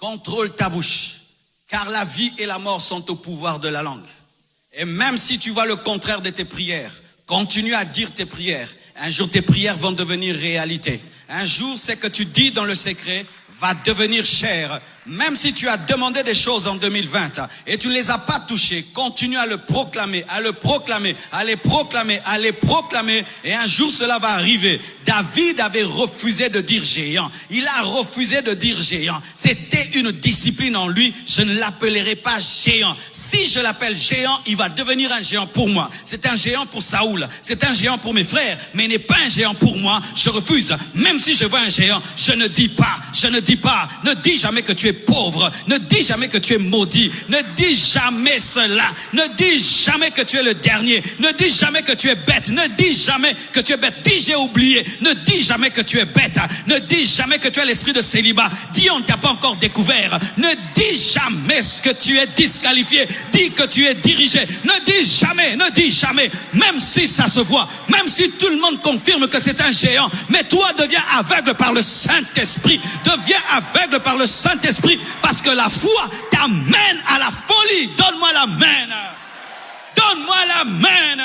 contrôle ta bouche, car la vie et la mort sont au pouvoir de la langue. Et même si tu vois le contraire de tes prières, continue à dire tes prières. Un jour, tes prières vont devenir réalité. Un jour, ce que tu dis dans le secret va devenir chair. Même si tu as demandé des choses en 2020 et tu ne les as pas touchées, continue à le proclamer, à le proclamer, à les proclamer, à les proclamer. Et un jour, cela va arriver. David avait refusé de dire géant. Il a refusé de dire géant. C'était une discipline en lui. Je ne l'appellerai pas géant. Si je l'appelle géant, il va devenir un géant pour moi. C'est un géant pour Saoul. C'est un géant pour mes frères. Mais il n'est pas un géant pour moi. Je refuse. Même si je vois un géant, je ne dis pas. Ne dis jamais que tu es pauvre. Ne dis jamais que tu es maudit. Ne dis jamais cela. Ne dis jamais que tu es le dernier. Ne dis jamais que tu es bête. Ne dis jamais que tu es bête. Dis j'ai oublié. Ne dis jamais que tu es bête. Ne dis jamais que tu as l'esprit de célibat. Dis on ne t'a pas encore découvert. Ne dis jamais ce que tu es disqualifié. Dis que tu es dirigé. Ne dis jamais. Même si ça se voit. Même si tout le monde confirme que c'est un géant. Mais toi deviens aveugle par le Saint-Esprit. Deviens aveugle par le Saint-Esprit. Parce que la foi t'amène à la folie. Donne-moi l'amen. Donne-moi l'amen.